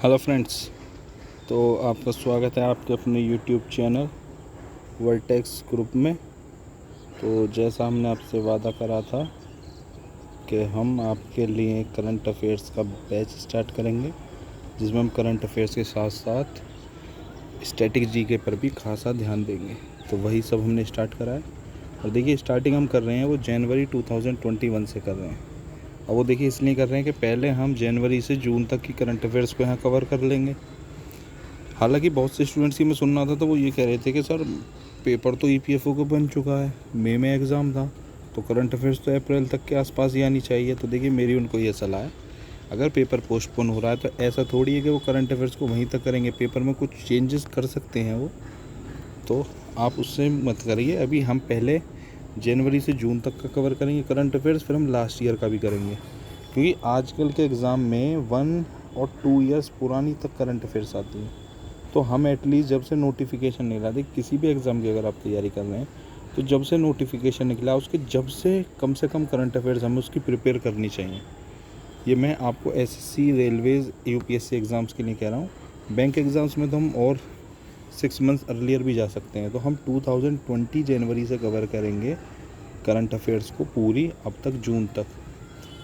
Hello friends. तो आपका स्वागत है आपके अपने यूट्यूब चैनल वर्टेक्स ग्रुप में। तो जैसा हमने आपसे वादा करा था कि हम आपके लिए करंट अफेयर्स का बैच स्टार्ट करेंगे, जिसमें हम करंट अफेयर्स के साथ साथ स्टैटिक जीके पर भी खासा ध्यान देंगे। तो वही सब हमने स्टार्ट करा है। और देखिए, स्टार्टिंग हम कर रहे हैं वो जनवरी 2021 से कर रहे हैं। और वो देखिए इसलिए कर रहे हैं कि पहले हम जनवरी से जून तक की करंट अफेयर्स को यहाँ कवर कर लेंगे। हालांकि बहुत से स्टूडेंट्स की मैं सुन रहा था तो वो ये कह रहे थे कि सर पेपर तो ईपीएफओ का बन चुका है, मई में एग्ज़ाम था, तो करंट अफेयर्स तो अप्रैल तक के आसपास ही आनी चाहिए। तो देखिए मेरी उनको ये सलाह है, अगर पेपर पोस्टपोन हो रहा है तो ऐसा थोड़ी है कि वो करंट अफेयर्स को वहीं तक करेंगे, पेपर में कुछ चेंजेस कर सकते हैं वो, तो आप उससे मत करिए। अभी हम पहले जनवरी से जून तक का कवर करेंगे करंट अफेयर्स, फिर हम लास्ट ईयर का भी करेंगे, क्योंकि आजकल के एग्ज़ाम में 1 और 2 ईयर्स पुरानी तक करंट अफेयर्स आती हैं। तो हम एटलीस्ट जब से नोटिफिकेशन निकला, देख किसी भी एग्ज़ाम की अगर आप तैयारी कर रहे हैं तो जब से नोटिफिकेशन निकला उसके जब से कम करंट अफेयर्स हमें उसकी प्रिपेयर करनी चाहिए। ये मैं आपको एसएससी, रेलवेज़, यूपीएससी एग्ज़ाम्स के लिए कह रहा हूँ। बैंक एग्ज़ाम्स में तो हम और 6 मंथ्स अर्लियर भी जा सकते हैं। तो हम 2020 जनवरी से कवर करेंगे करंट अफेयर्स को पूरी, अब तक जून तक,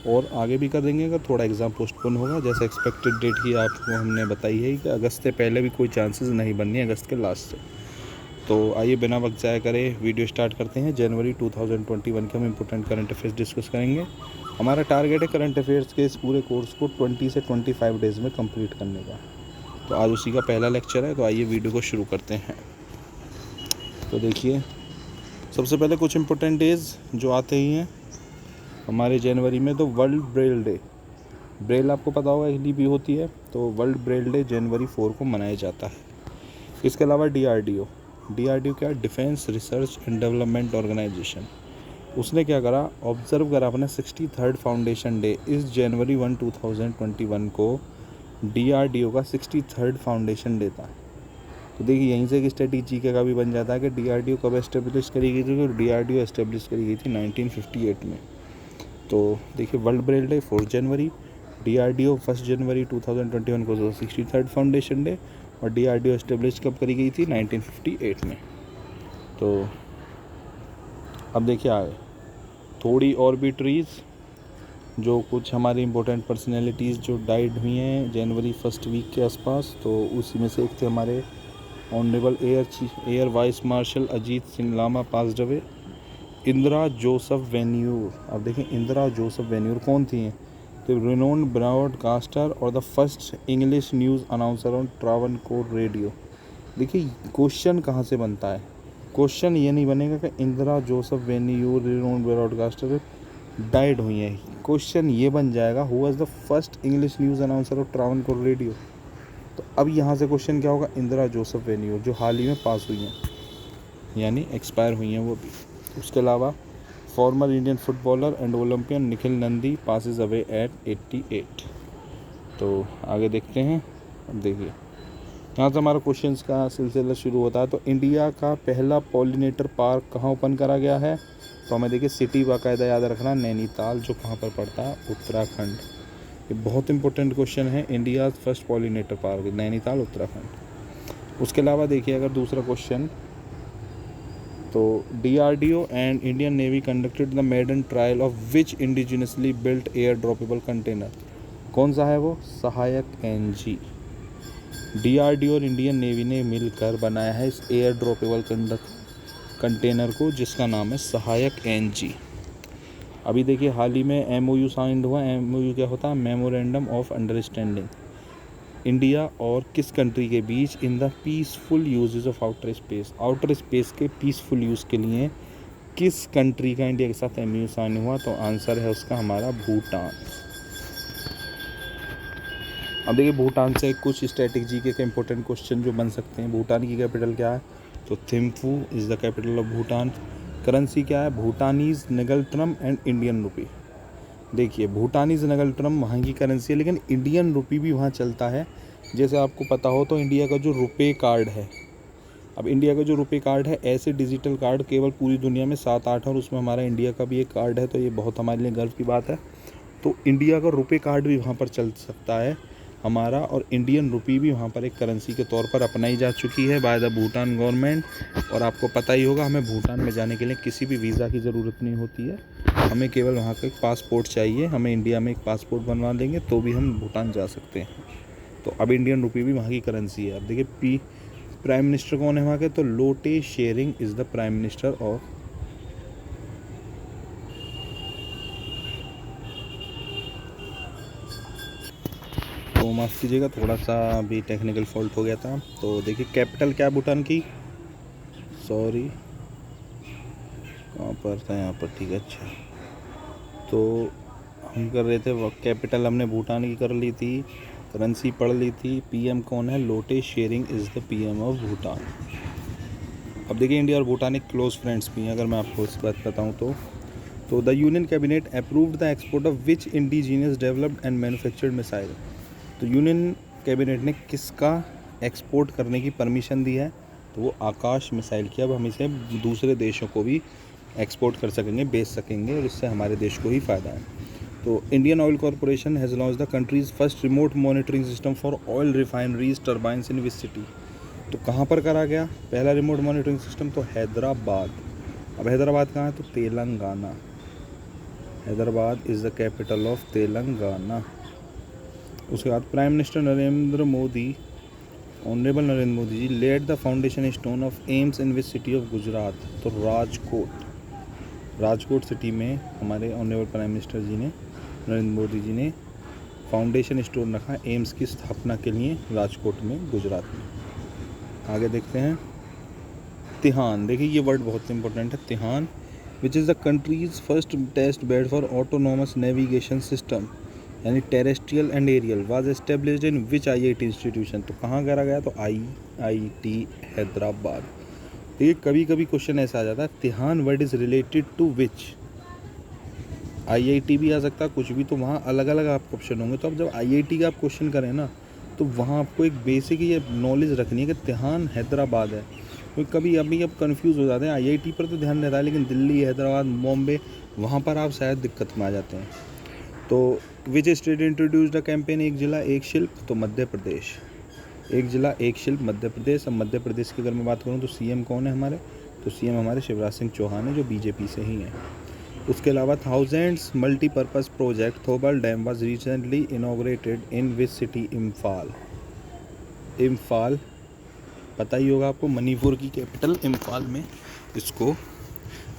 और आगे भी कर देंगे अगर थोड़ा एग्ज़ाम पोस्टपोन होगा। जैसे एक्सपेक्टेड डेट ही आपको हमने बताई है कि अगस्त से पहले भी कोई चांसेस नहीं बननी है, अगस्त के लास्ट से। तो आइए बिना वक्त ज़ाया करे वीडियो स्टार्ट करते हैं। जनवरी 2021 के हम इंपॉर्टेंट करंट अफेयर्स डिस्कस करेंगे। हमारा टारगेट है करंट अफेयर्स के इस पूरे कोर्स को 20 से 25 डेज़ में कंप्लीट करने का। तो आज उसी का पहला लेक्चर है, तो आइए वीडियो को शुरू करते हैं। तो देखिए, सबसे पहले कुछ इंपॉर्टेंट डेज़ जो आते ही हैं हमारे जनवरी में। तो वर्ल्ड ब्रेल डे, ब्रेल आपको पता होगा हिंदी भी होती है, तो वर्ल्ड ब्रेल डे जनवरी 4 को मनाया जाता है। इसके अलावा डीआरडीओ क्या, defence research and development organisation, उसने क्या करा, ऑब्जर्व करा अपना 63rd फाउंडेशन डे। इस जनवरी 1, 2021 को डीआरडीओ का 63rd फाउंडेशन डे था। तो देखिए यहीं से एक स्ट्रेटेजी का भी बन जाता है कि डीआरडीओ कब एस्टेब्लिश करी गई थी। तो डीआरडीओ एस्टेब्लिश करी गई थी 1958 में। तो देखिए वर्ल्ड ब्रेल डे 4 जनवरी, डीआरडीओ 1 जनवरी 2021 को 63rd फाउंडेशन डे, और डीआरडीओ एस्टेब्लिश कब करी गई थी, 1958 में। तो अब देखिए आगे थोड़ी और भी ट्रीज़, जो कुछ हमारी इम्पोर्टेंट पर्सनैलिटीज़ जो डाइड हुई हैं जनवरी 1st वीक के आसपास। तो उसी में से एक थे हमारे honourable air vice marshal Ajit Singh Lama, passed away. Indira Joseph Venniyoor, अब देखें इंदिरा जोसेफ वेन्यूर कौन थी हैं, तो रिनोन्ड ब्रॉडकास्टर और the first English news announcer on Travancore radio. देखिए क्वेश्चन कहाँ से बनता है, क्वेश्चन ये नहीं बनेगा कि Indira Joseph Venniyoor renowned broadcaster died हुई हैं, क्वेश्चन ये बन जाएगा who was the first English news announcer of Travancore radio. तो अब यहाँ से क्वेश्चन क्या होगा, इंदिरा जोसेफ वेन्यूर जो हाल ही में पास हुई हैं, यानी एक्सपायर हुई हैं वो भी। उसके अलावा former Indian footballer and Olympian Nikhil Nandi passes away at 88। तो आगे देखते हैं। अब देखिए यहाँ से हमारा क्वेश्चंस का सिलसिला शुरू होता है। तो इंडिया का पहला पॉलिनेटर पार्क कहाँ ओपन करा गया है, तो हमें देखिए सिटी बाकायदा याद रखना, नैनीताल, जो कहाँ पर पड़ता है, उत्तराखंड। ये बहुत इंपॉर्टेंट क्वेश्चन है, India first pollinator park Nainital, Uttarakhand. उसके अलावा देखिए अगर दूसरा क्वेश्चन, तो DRDO and Indian navy conducted the maiden trial of which indigenously built air droppable container, कौन सा है वो, सहायक एनजी। डीआरडीओ और इंडियन नेवी ने मिलकर बनाया है इस एयर ड्रॉपेबल कंटेनर को, जिसका नाम है सहायक एनजी। अभी देखिए हाल ही में एमओयू साइन हुआ। एमओयू क्या होता है, मेमोरेंडम ऑफ अंडरस्टैंडिंग, इंडिया और किस कंट्री के बीच in the peaceful uses of outer space, outer space के पीसफुल यूज़ के लिए किस कंट्री का इंडिया के साथ एमओयू साइन हुआ, तो आंसर है उसका हमारा भूटान। अब देखिए भूटान से कुछ स्ट्रेटेजी के इंपॉर्टेंट क्वेश्चन जो बन सकते हैं। भूटान की कैपिटल क्या है, तो Thimphu is the capital of Bhutan. Currency क्या है, भूटानीज नगलट्रम एंड इंडियन रुपी। देखिए भूटानीज नगलट्रम वहाँ की करेंसी है, लेकिन इंडियन रुपी भी वहाँ चलता है। जैसे आपको पता हो तो इंडिया का जो रुपे कार्ड है, अब इंडिया का जो रुपे कार्ड है, ऐसे डिजिटल कार्ड केवल पूरी दुनिया में 7-8 और उसमें हमारा इंडिया का भी एक कार्ड है। तो ये बहुत हमारे लिए गर्व की बात है। तो इंडिया का रुपे कार्ड भी वहाँ पर चल सकता है, हमारा और इंडियन रुपी भी वहाँ पर एक करेंसी के तौर पर अपनाई जा चुकी है बाय द भूटान गवर्नमेंट। और आपको पता ही होगा, हमें भूटान में जाने के लिए किसी भी वीज़ा की ज़रूरत नहीं होती है, हमें केवल वहाँ का एक पासपोर्ट चाहिए। हमें इंडिया में एक पासपोर्ट बनवा देंगे तो भी हम भूटान जा सकते हैं। तो अब इंडियन रुपी भी वहाँ की करेंसी है। अब देखिए प्राइम मिनिस्टर कौन है वहाँ के, तो Lotay Tshering is the prime minister of. तो माफ़ कीजिएगा, थोड़ा सा भी टेक्निकल फॉल्ट हो गया था। तो देखिए कैपिटल क्या भूटान की, सॉरी कहाँ पर था, यहाँ पर, ठीक है। अच्छा, तो हम कर रहे थे कैपिटल हमने भूटान की कर ली थी, करेंसी पढ़ ली थी, पीएम कौन है, Lotay Tshering is the PM of Bhutan. अब देखिए इंडिया और भूटान एक क्लोज फ्रेंड्स भी हैं, अगर मैं आपको इस बात बताऊँ तो the union cabinet approved the export of which indigenous developed and manufactured missile. तो यूनियन कैबिनेट ने किसका एक्सपोर्ट करने की परमिशन दी है, तो वो आकाश मिसाइल की। अब हम इसे दूसरे देशों को भी एक्सपोर्ट कर सकेंगे, बेच सकेंगे, और इससे हमारे देश को ही फ़ायदा है। तो Indian oil corporation has launch the country's first remote monitoring system for oil refineries turbines in which city. तो कहाँ पर करा गया पहला रिमोट मॉनिटरिंग सिस्टम, तो हैदराबाद। अब हैदराबाद कहाँ है, तो Telangana. Hyderabad is the capital of Telangana. उसके बाद prime minister Narendra Modi, honourable Narendra Modi ji laid the foundation stone of AIIMS in which city of Gujarat. तो राजकोट सिटी में हमारे ऑनरेबल प्राइम मिनिस्टर जी ने, नरेंद्र मोदी जी ने फाउंडेशन स्टोन रखा एम्स की स्थापना के लिए राजकोट में, गुजरात में। आगे देखते हैं तिहान। देखिए ये वर्ड बहुत इंपॉर्टेंट है, TiHAN, which is the country's first test bed for autonomous navigation system, यानी terrestrial and aerial, was established in which IIT institution. तो कहाँ करा गया, तो IIT हैदराबाद। देखिए कभी कभी क्वेश्चन ऐसा आ जाता है, TiHAN word is related to which. IIT भी आ सकता है कुछ भी, तो वहाँ अलग अलग आपको ऑप्शन होंगे। तो अब जब IIT का आप क्वेश्चन करें ना, तो वहाँ आपको एक बेसिक ये नॉलेज रखनी है कि तिहान हैदराबाद है। क्योंकि कभी अभी अब कन्फ्यूज़ हो जाते हैं, IIT पर तो ध्यान रहता है, लेकिन दिल्ली, हैदराबाद, बॉम्बे, वहाँ पर आप शायद दिक्कत में आ जाते हैं। तो which state introduced the campaign एक जिला एक शिल्प, तो मध्य प्रदेश। एक जिला एक शिल्प मध्य प्रदेश। अब मध्य प्रदेश की अगर मैं बात करूँ तो CM कौन है हमारे, तो CM हमारे शिवराज सिंह चौहान है, जो BJP से ही हैं। उसके अलावा thousands multipurpose project Thoubal dam was recently inaugurated in which city, Imphal. Imphal पता ही होगा आपको, मणिपुर की कैपिटल इम्फाल में इसको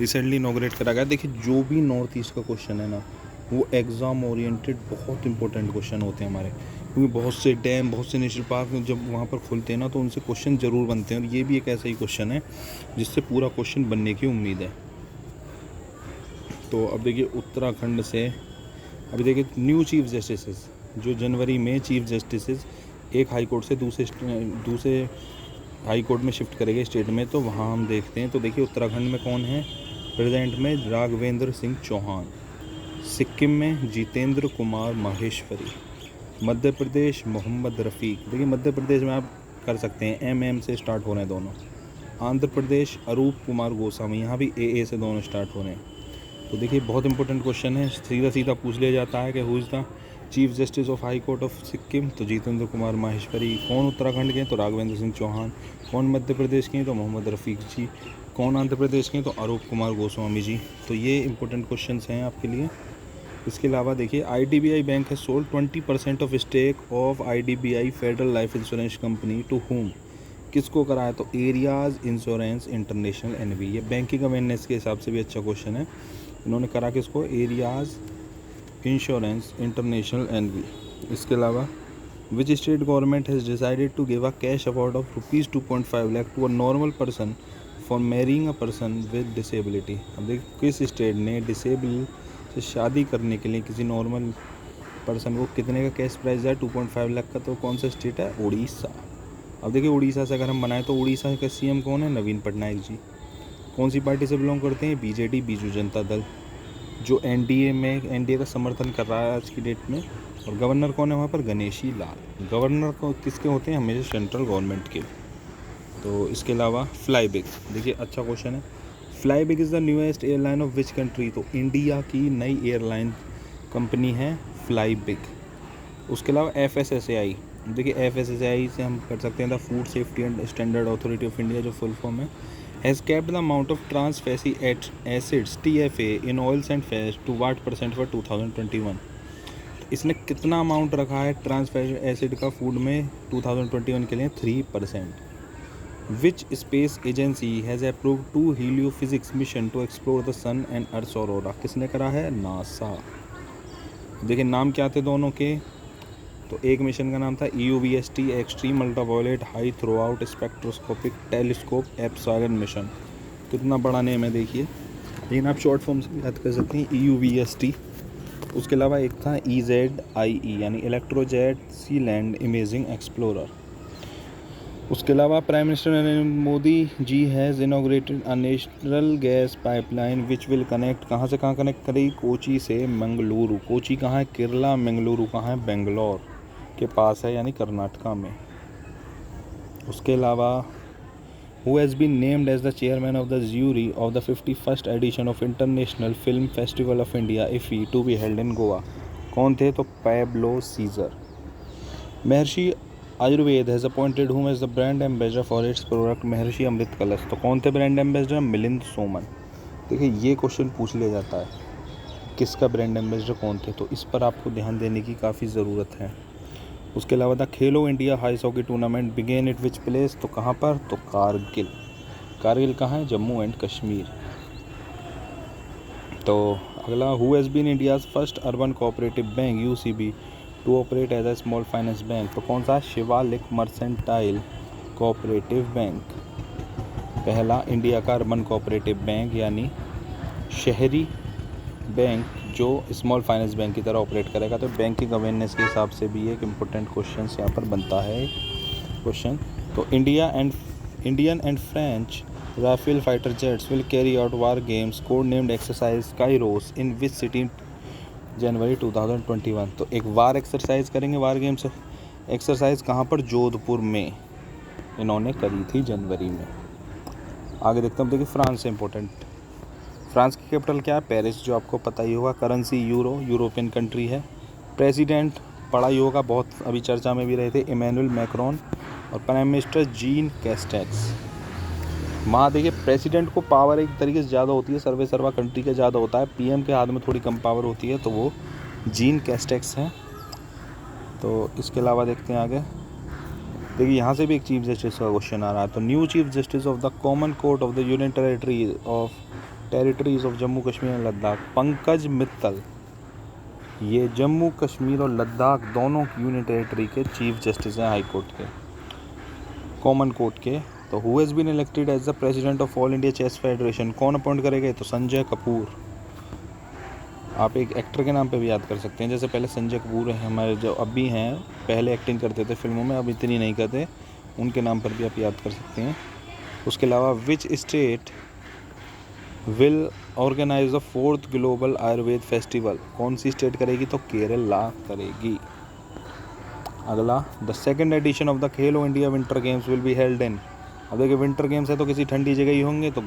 रिसेंटली इनॉग्रेट करा गया। देखिए जो भी नॉर्थ ईस्ट का क्वेश्चन है ना, वो एग्ज़ाम ओरिएंटेड बहुत इंपॉर्टेंट क्वेश्चन होते हैं हमारे, क्योंकि बहुत से डैम, बहुत से नेशनल पार्क जब वहाँ पर खुलते हैं ना, तो उनसे क्वेश्चन ज़रूर बनते हैं। और ये भी एक ऐसा ही क्वेश्चन है जिससे पूरा क्वेश्चन बनने की उम्मीद है। तो अब देखिए उत्तराखंड से, अभी देखिए न्यू चीफ जस्टिस, जो जनवरी में चीफ जस्टिस एक हाई कोर्ट से दूसरे हाई कोर्ट में शिफ्ट करेंगे स्टेट में, तो वहाँ हम देखते हैं। तो देखिए उत्तराखंड में कौन है प्रेजेंट में, राघवेंद्र सिंह चौहान। सिक्किम में जितेंद्र कुमार माहेश्वरी। मध्य प्रदेश मोहम्मद रफ़ीक। देखिए मध्य प्रदेश में आप कर सकते हैं, MM से स्टार्ट हो रहे हैं दोनों। आंध्र प्रदेश अरूप कुमार गोस्वामी, यहाँ भी AA से दोनों स्टार्ट हो रहे हैं। तो देखिए बहुत इंपॉर्टेंट क्वेश्चन है, सीधा सीधा पूछ लिया जाता है कि who is the chief justice of high court of Sikkim, तो जितेंद्र कुमार माहेश्वरी। कौन उत्तराखंड के हैं, तो राघवेंद्र सिंह चौहान। कौन मध्य प्रदेश के हैं, तो मोहम्मद रफ़ीक जी। कौन आंध्र प्रदेश के हैं, तो अरूप कुमार गोस्वामी जी। तो ये इंपॉर्टेंट क्वेश्चन हैं आपके लिए। इसके अलावा देखिए IDBI बैंक है sold 20% of stake of IDBI federal life insurance company to whom. किसको करा है, तो एरियाज़ इंश्योरेंस इंटरनेशनल NV। ये बैंकिंग अवेयरनेस के हिसाब से भी अच्छा क्वेश्चन है। इन्होंने करा किसको, एरियाज़ इंश्योरेंस इंटरनेशनल NV। इसके अलावा which state government has decided to give a cash award of ₹2.5 lakh to a normal person for marrying a person with disability. अब देखिए किस स्टेट ने डिसेबल से शादी करने के लिए किसी नॉर्मल पर्सन को कितने का कैश प्राइस है, 2.5 लाख का। तो कौन सा स्टेट है, उड़ीसा। अब देखिए उड़ीसा से अगर हम बनाएं तो उड़ीसा का CM कौन है, नवीन पटनायक जी। कौन सी पार्टी से बिलोंग करते हैं, BJD बीजू जनता दल, जो NDA का समर्थन कर रहा है आज की डेट में। और गवर्नर कौन है वहाँ पर, गणेशी लाल। गवर्नर को किसके होते हैं, हमेशा सेंट्रल गवर्नमेंट के। तो इसके अलावा फ्लाई बिग, देखिए अच्छा क्वेश्चन है, fly big is the newest airline of which country. तो इंडिया की नई एयरलाइन कंपनी है फ्लाई बिग। उसके अलावा FSSAI, देखिए FSSAI से हम कर सकते हैं the food safety and standard authority of India, जो फुल फॉर्म है, has kept the amount of trans fatty acids TFA in oils and fats to what percent for 2021। इसने कितना अमाउंट रखा है ट्रांस फैटी एसिड का food में 2021 के लिए? 3%। Which space agency has approved 2 heliophysics mission to explore the sun and earth aurora? किसने करा है? नासा। देखिए नाम क्या थे दोनों के, तो एक मिशन का नाम था EUVST extreme ultraviolet high throughput spectroscopic telescope epsilon mission. कितना बड़ा नेम है देखिए, लेकिन आप शॉर्ट फॉर्म से भी याद कर सकते हैं EUVST। उसके अलावा एक था EZIE यानी electrojet sea land imaging explorer. उसके अलावा prime minister Narendra Modi ji has inaugurated a national gas pipeline which will connect, कहाँ से कहाँ कनेक्ट करेगी? कोची से मंगलुरु। कोची कहाँ है? केरला। मंगलुरु कहाँ है? बेंगलोर के पास है, यानी कर्नाटका में। उसके अलावा who has been named as the chairman of the jury of the 51st edition of international film festival of India IFFI to be held in Goa? कौन थे? तो Pablo Cesar. Maharishi Ayurveda has appointed whom as the brand ambassador for its product Maharishi Amrit कलश? तो कौन थे brand ambassador? Milind Soman. देखिए ये question पूछ लिया जाता है, किसका ब्रांड एम्बेसडर कौन थे, तो इस पर आपको ध्यान देने की काफ़ी ज़रूरत है। उसके अलावा the Khelo India ice hockey tournament began at which place? तो कहाँ पर? तो कारगिल। कारगिल कहाँ है? जम्मू एंड कश्मीर। तो अगला, who has been India's first urban cooperative bank UCB to operate as a small finance bank? तो कौन सा? Shivalik mercantile cooperative bank. पहला इंडिया का अर्बन कोऑपरेटिव बैंक यानी शहरी बैंक जो स्मॉल फाइनेंस बैंक की तरह ऑपरेट करेगा। तो बैंकिंग अवेयरनेस के हिसाब से भी एक इम्पोर्टेंट क्वेश्चन यहाँ पर बनता है क्वेश्चन। तो Indian and French Rafale fighter jets will carry out war games code named exercise Skyros in which city January 2021? तो एक वार एक्सरसाइज करेंगे, वार गेम्स एक्सरसाइज कहाँ पर? जोधपुर में इन्होंने करी थी जनवरी में। आगे देखते हैं, देखिए फ्रांस से इम्पोर्टेंट। फ्रांस की कैपिटल क्या है? पेरिस, जो आपको पता ही होगा। करेंसी यूरो, यूरोपियन कंट्री है। प्रेसिडेंट पढ़ा ही होगा, बहुत अभी चर्चा में भी रहे थे, इमैनुअल मैक्रोन। और प्राइम मिनिस्टर जीन कैस्टेक्स। वहाँ देखिए प्रेसिडेंट को पावर एक तरीके से ज़्यादा होती है, सर्वे सर्वा कंट्री का ज़्यादा होता है, PM के हाथ में थोड़ी कम पावर होती है, तो वो जीन कैस्टेक्स हैं। तो इसके अलावा देखते हैं आगे, देखिए यहाँ से भी एक चीफ जस्टिस का क्वेश्चन आ रहा है। तो new chief justice of the common court of the union territories of Jammu Kashmir and Ladakh, Pankaj Mittal, ये जम्मू कश्मीर और लद्दाख दोनों यूनियन टेरिटरी के चीफ जस्टिस हैं, हाई कोर्ट के, कॉमन कोर्ट के। तो who has been elected as the president of all India chess federation? कौन appoint करेंगे? तो संजय कपूर। आप एक एक्टर के नाम पे भी याद कर सकते हैं, जैसे पहले संजय कपूर हैं हमारे जो अभी हैं, पहले एक्टिंग करते थे फिल्मों में, अब इतनी नहीं करते, उनके नाम पर भी आप याद कर सकते हैं। उसके अलावा which state will organise the 4th global Ayurveda festival? कौन सी स्टेट करेगी? तो केरला करेगी। अगला, the second edition of the Khelo India winter games will be held in? अब देखिए विंटर गेम्स है तो किसी ठंडी जगह ही होंगे, तो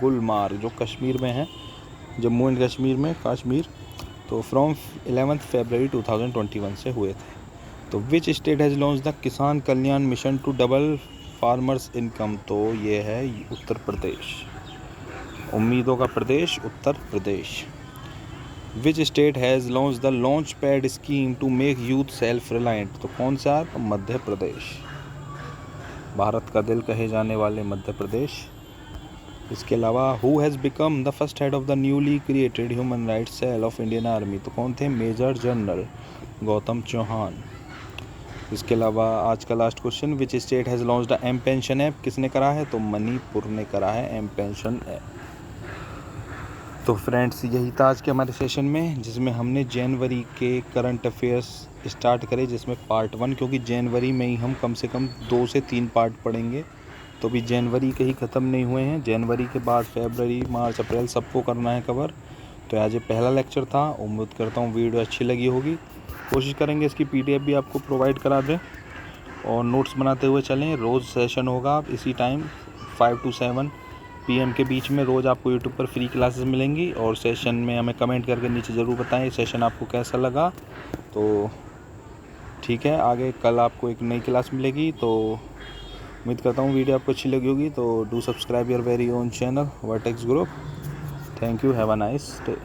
गुलमार्ग जो कश्मीर में है, जम्मू एंड कश्मीर में, कश्मीर। तो फ्रॉम 11 फरवरी 2021 से हुए थे। तो which state has launch the Kisan Kalyan mission to double farmers income? तो ये है उत्तर प्रदेश, उम्मीदों का प्रदेश Uttar Pradesh. Which state has launch the launch pad scheme to make youth self reliant? तो कौन सा? तो मध्य प्रदेश, भारत का दिल कहे जाने वाले मध्य प्रदेश। इसके अलावा who has become the first head of the newly created human rights cell of Indian army? तो कौन थे? Major general Gautam Chauhan. इसके अलावा आज का last question, which state has launch the M pension app? किसने करा है? तो मणिपुर ने करा है एम पेंशन ऐप। तो फ्रेंड्स यही था आज के हमारे सेशन में, जिसमें हमने जनवरी के करंट अफेयर्स स्टार्ट करे, जिसमें पार्ट 1, क्योंकि जनवरी में ही हम कम से कम 2 से 3 पार्ट पढ़ेंगे, तो भी जनवरी के ही ख़त्म नहीं हुए हैं। जनवरी के बाद फरवरी, मार्च, अप्रैल सबको करना है कवर। तो आज ये पहला लेक्चर था, उम्मीद करता हूँ वीडियो अच्छी लगी होगी। कोशिश करेंगे इसकी PDF भी आपको प्रोवाइड करा दें, और नोट्स बनाते हुए चलें। रोज़ सेशन होगा इसी टाइम 5 to 7 PM के बीच में, रोज़ आपको यूट्यूब पर फ्री क्लासेस मिलेंगी। और सेशन में हमें कमेंट करके नीचे ज़रूर बताएं सेशन आपको कैसा लगा। तो ठीक है, आगे कल आपको एक नई क्लास मिलेगी। तो उम्मीद करता हूँ वीडियो आपको अच्छी लगी होगी। तो do subscribe your very own channel vertex group. Thank you, have a nice day.